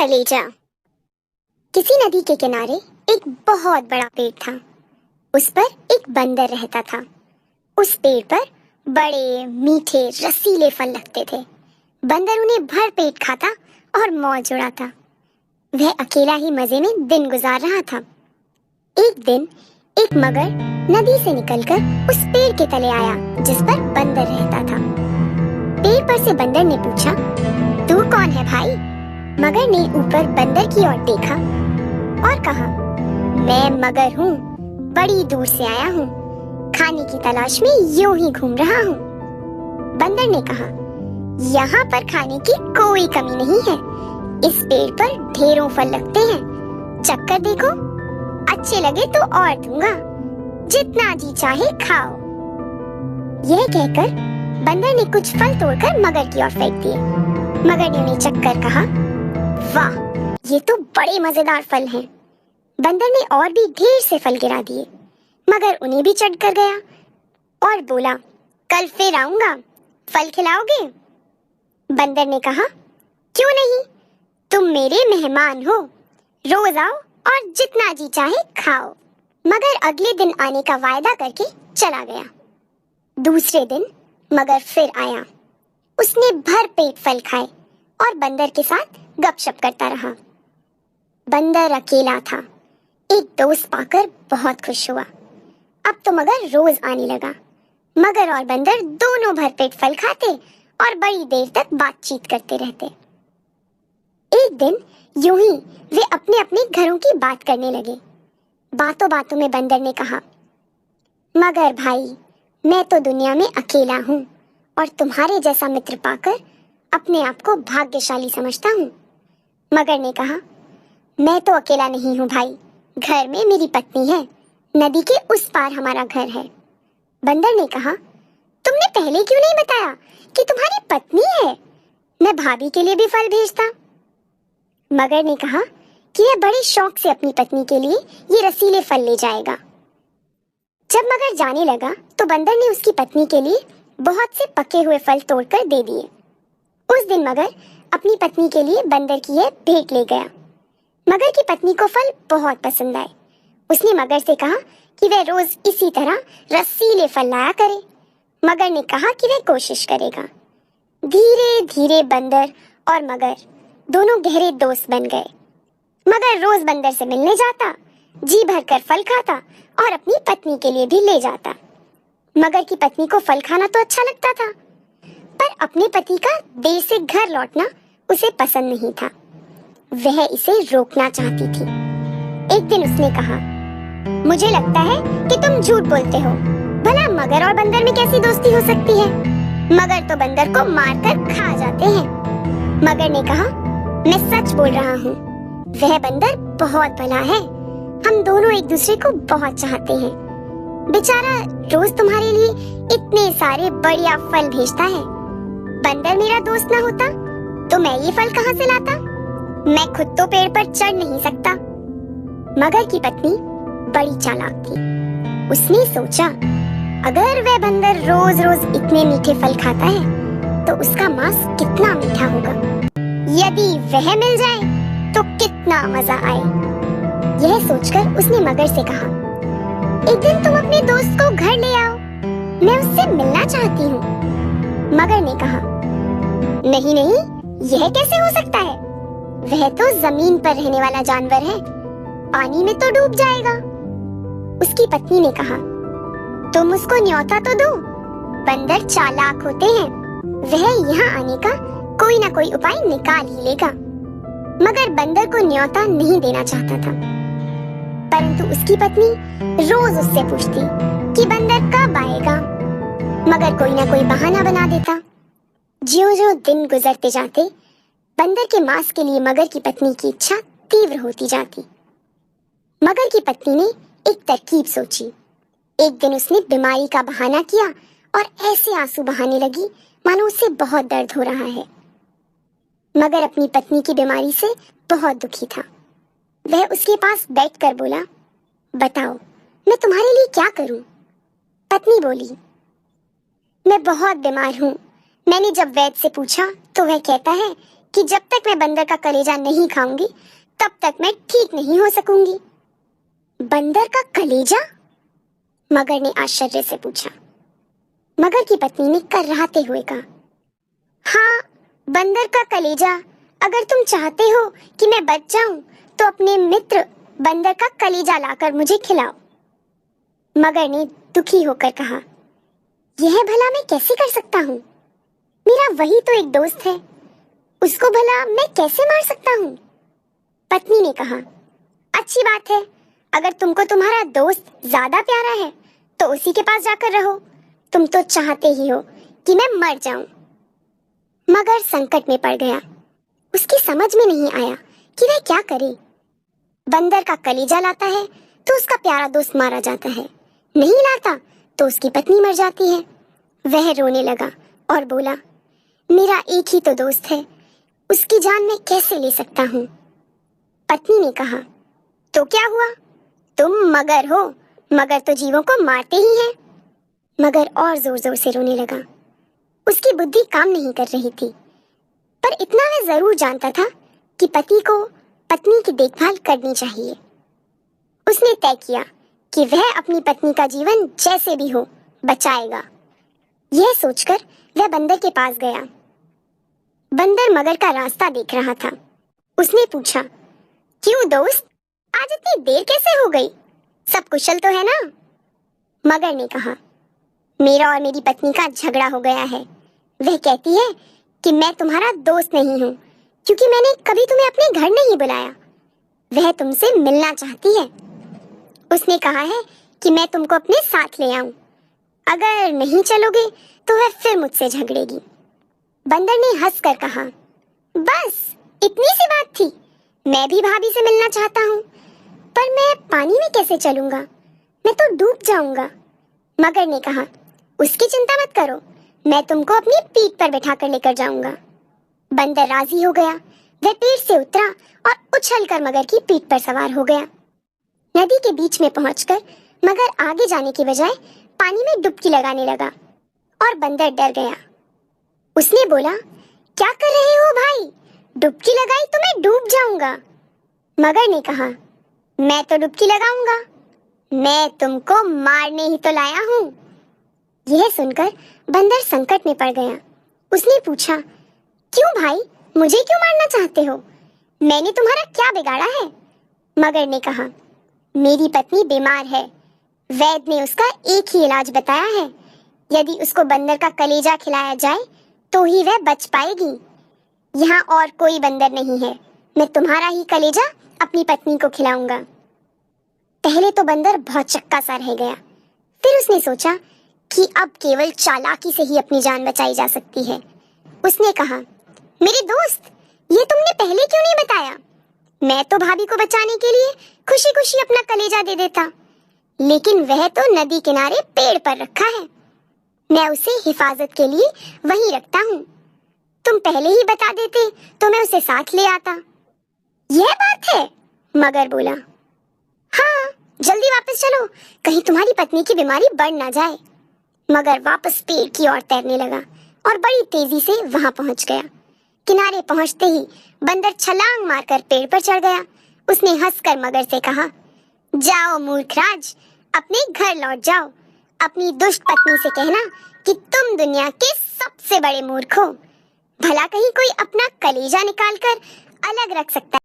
कलेजा। किसी नदी के किनारे एक बहुत बड़ा पेड़ था। उस पर एक बंदर रहता था। उस पेड़ पर बड़े मीठे रसीले फल लगते थे। बंदर उन्हें भर पेट खाता और मौज उड़ाता। वह अकेला ही मजे में दिन गुजार रहा था। एक दिन एक मगर नदी से निकलकर उस पेड़ के तले आया जिस पर बंदर रहता था। पेड़ पर से बंदर ने पूछा, तू कौन है भाई? मगर ने ऊपर बंदर की ओर देखा और कहा, मैं मगर हूँ, बड़ी दूर से आया हूँ, खाने की तलाश में यूं ही घूम रहा हूँ। बंदर ने कहा, यहाँ पर खाने की कोई कमी नहीं है। इस पेड़ पर ढेरों फल लगते हैं, चक्कर देखो, अच्छे लगे तो और दूंगा, जितना जी चाहे खाओ। यह कहकर बंदर ने कुछ फल तोड़कर मगर की ओर फेंक दिए। मगर ने उन्हें चक्कर कहा, वाह, ये तो बड़े मजेदार फल हैं। बंदर ने और भी ढेर से फल गिरा दिए। मगर उन्हें भी चढ़ कर गया और बोला, कल फिर आऊंगा, फल खिलाओगे? बंदर ने कहा, क्यों नहीं, तुम मेरे मेहमान हो, रोज आओ और जितना जी चाहे खाओ। मगर अगले दिन आने का वायदा करके चला गया। दूसरे दिन मगर फिर आया। उसने भर पेट फल खाए और बंदर के साथ गपशप करता रहा। बंदर अकेला था। एक दोस्त पाकर बहुत खुश हुआ। अब तो मगर रोज आने लगा। मगर और बंदर दोनों भरपेट फल खाते और बड़ी देर तक बातचीत करते रहते। एक दिन यूं ही वे अपने अपने घरों की बात करने लगे। बातों बातों में बंदर ने कहा, मगर भाई, मैं तो दुनिया में अकेला हूँ और तुम्हारे जैसा मित्र पाकर अपने आप को भाग्यशाली समझता हूँ। मगर ने कहा, मैं तो अकेला नहीं हूँ भाई, घर में मेरी पत्नी है, नदी के उस पार हमारा घर है। बंदर ने कहा, तुमने पहले क्यों नहीं बताया कि तुम्हारी पत्नी है? मैं भाभी के लिए भी फल भेजता। मगर ने कहा कि वह बड़े शौक से अपनी पत्नी के लिए ये रसीले फल ले जाएगा। जब मगर जाने लगा तो बंदर ने उसकी पत्नी के लिए बहुत से पके हुए फल तोड़कर दे दिए। उस दिन मगर अपनी पत्नी के लिए बंदर की यह भेंट ले गया। मगर की पत्नी को फल बहुत पसंद आए। उसने मगर से कहा कि वह रोज इसी तरह रसीले फल लाया करे। मगर ने कहा कि वह कोशिश करेगा। धीरे धीरे बंदर और मगर दोनों गहरे दोस्त बन गए। मगर रोज बंदर से मिलने जाता, जी भरकर फल खाता और अपनी पत्नी के लिए भी ले जाता। मगर की पत्नी को फल खाना तो अच्छा लगता था, पर अपने पति का देर से घर लौटना उसे पसंद नहीं था। वह इसे रोकना चाहती थी। एक दिन उसने कहा, मुझे लगता है कि तुम झूठ बोलते हो। भला मगर और बंदर में कैसी दोस्ती हो सकती है? मगर तो बंदर को मारकर खा जाते हैं। मगर ने कहा, मैं सच बोल रहा हूँ, वह बंदर बहुत भला है। हम दोनों एक दूसरे को बहुत चाहते हैं। बेचारा रोज तुम्हारे लिए इतने सारे बढ़िया फल भेजता है। बंदर मेरा दोस्त ना होता तो मैं ये फल कहाँ से लाता? मैं खुद तो पेड़ पर चढ़ नहीं सकता। मगर की पत्नी बड़ी चालाक थी। उसने सोचा, अगर वह बंदर रोज रोज इतने मीठे फल खाता है तो उसका मांस कितना मीठा होगा। यदि वह मिल जाए तो कितना मजा आए। यह सोचकर उसने मगर से कहा, एक दिन तुम अपने दोस्त को घर ले आओ, मैं उससे मिलना चाहती हूँ। मगर ने कहा, नहीं नहीं, यह कैसे हो सकता है? वह तो जमीन पर रहने वाला जानवर है, पानी में तो डूब जाएगा। उसकी पत्नी ने कहा, तुम उसको न्योता तो दो। बंदर चालाक होते हैं, वह यहाँ आने का कोई ना कोई उपाय निकाल ही लेगा। मगर बंदर को न्योता नहीं देना चाहता था, परंतु उसकी पत्नी रोज उससे पूछती कि बंदर कब आएगा। मगर कोई ना कोई बहाना बना देता। ज्यों-ज्यों दिन गुजरते जाते, बंदर के मांस के लिए मगर की पत्नी की इच्छा तीव्र होती जाती। मगर की पत्नी ने एक तरकीब सोची। एक दिन उसने बीमारी का बहाना किया और ऐसे आंसू बहाने लगी मानो उसे बहुत दर्द हो रहा है। मगर अपनी पत्नी की बीमारी से बहुत दुखी था। वह उसके पास बैठकर बोला, बताओ, मैं तुम्हारे लिए क्या करूं? पत्नी बोली, मैं बहुत बीमार हूँ। मैंने जब वैद्य से पूछा तो वह कहता है कि जब तक मैं बंदर का कलेजा नहीं खाऊंगी तब तक मैं ठीक नहीं हो सकूंगी। बंदर का कलेजा? मगर ने आश्चर्य से पूछा। मगर की पत्नी ने कर्राते हुए कहा, हाँ, बंदर का कलेजा। अगर तुम चाहते हो कि मैं बच जाऊं तो अपने मित्र बंदर का कलेजा लाकर मुझे खिलाओ। मगर ने दुखी होकर कहा, यह भला मैं कैसे कर सकता हूँ? मेरा वही तो एक दोस्त है, उसको भला मैं कैसे मार सकता हूँ? पत्नी ने कहा, अच्छी बात है, अगर तुमको तुम्हारा दोस्त ज्यादा प्यारा है तो उसी के पास जाकर रहो। तुम तो चाहते ही हो कि मैं मर जाऊं। मगर संकट में पड़ गया। उसकी समझ में नहीं आया कि वह क्या करे। बंदर का कलेजा लाता है तो उसका प्यारा दोस्त मारा जाता है, नहीं लाता तो उसकी पत्नी मर जाती है। वह रोने लगा और बोला, मेरा एक ही तो दोस्त है, उसकी जान मैं कैसे ले सकता हूँ? पत्नी ने कहा, तो क्या हुआ? तुम मगर हो, मगर तो जीवों को मारते ही हैं। मगर और जोर जोर से रोने लगा। उसकी बुद्धि काम नहीं कर रही थी, पर इतना वह जरूर जानता था कि पति को पत्नी की देखभाल करनी चाहिए। उसने तय किया कि वह अपनी पत्नी का जीवन जैसे भी हो बचाएगा। यह सोचकर वह बंदर के पास गया। बंदर मगर का रास्ता देख रहा था। उसने पूछा, क्यों दोस्त, आज इतनी देर कैसे हो गई? सब कुशल तो है ना? मगर ने कहा, मेरा और मेरी पत्नी का झगड़ा हो गया है। वह कहती है कि मैं तुम्हारा दोस्त नहीं हूँ क्योंकि मैंने कभी तुम्हें अपने घर नहीं बुलाया। वह तुमसे मिलना चाहती है। उसने कहा है कि मैं तुमको अपने साथ ले आऊं। अगर नहीं चलोगे तो वह फिर मुझसे झगड़ेगी। बंदर ने हंसकर कहा, बस इतनी सी बात थी। मैं भी भाभी से मिलना चाहता हूँ, पर मैं पानी में कैसे चलूंगा? मैं तो डूब जाऊंगा। मगर ने कहा, उसकी चिंता मत करो, मैं तुमको अपनी पीठ पर बैठाकर लेकर जाऊंगा। बंदर राजी हो गया। वह पेड़ से उतरा और उछलकर मगर की पीठ पर सवार हो गया। नदी के बीच में पहुंचकर मगर आगे जाने की बजाय पानी में डुबकी लगाने लगा और बंदर डर गया। उसने बोला, क्या कर रहे हो भाई? डुबकी लगाई तो मैं डूब जाऊंगा। मगर ने कहा, मैं तो डुबकी लगाऊंगा, मैं तुमको मारने ही तो लाया हूँ। यह सुनकर बंदर संकट में पड़ गया। उसने पूछा, क्यों भाई, मुझे क्यों मारना चाहते हो? मैंने तुम्हारा क्या बिगाड़ा है? मगर ने कहा, मेरी पत्नी बीमार है। वैद्य ने उसका एक ही इलाज बताया है। यदि उसको बंदर का कलेजा खिलाया जाए तो ही वह बच पाएगी। यहाँ और कोई बंदर नहीं है। मैं तुम्हारा ही कलेजा अपनी पत्नी को खिलाऊंगा। पहले तो बंदर बहुत चक्का सा रह गया। फिर उसने सोचा कि अब केवल चालाकी से ही अपनी जान बचाई जा सकती है। उसने कहा, मेरे दोस्त, ये तुमने पहले क्यों नहीं बताया? मैं तो भाभी को बचाने के लिए खुशी खुशी अपना कलेजा दे देता, लेकिन वह तो नदी किनारे पेड़ पर रखा है। मैं उसे हिफाजत के लिए वहीं रखता हूँ। तुम पहले ही बता देते तो मैं उसे साथ ले आता। यह बात है? मगर बोला, हाँ, जल्दी वापस चलो, कहीं तुम्हारी पत्नी की बीमारी बढ़ ना जाए। मगर वापस पेड़ की ओर तैरने लगा और बड़ी तेजी से वहां पहुंच गया। किनारे पहुंचते ही बंदर छलांग मारकर पेड़ पर चढ़ गया। उसने हंसकर मगर से कहा, जाओ मूर्खराज, अपने घर लौट जाओ। अपनी दुष्ट पत्नी से कहना कि तुम दुनिया के सबसे बड़े मूर्ख हो। भला कहीं कोई अपना कलेजा निकालकर अलग रख सकता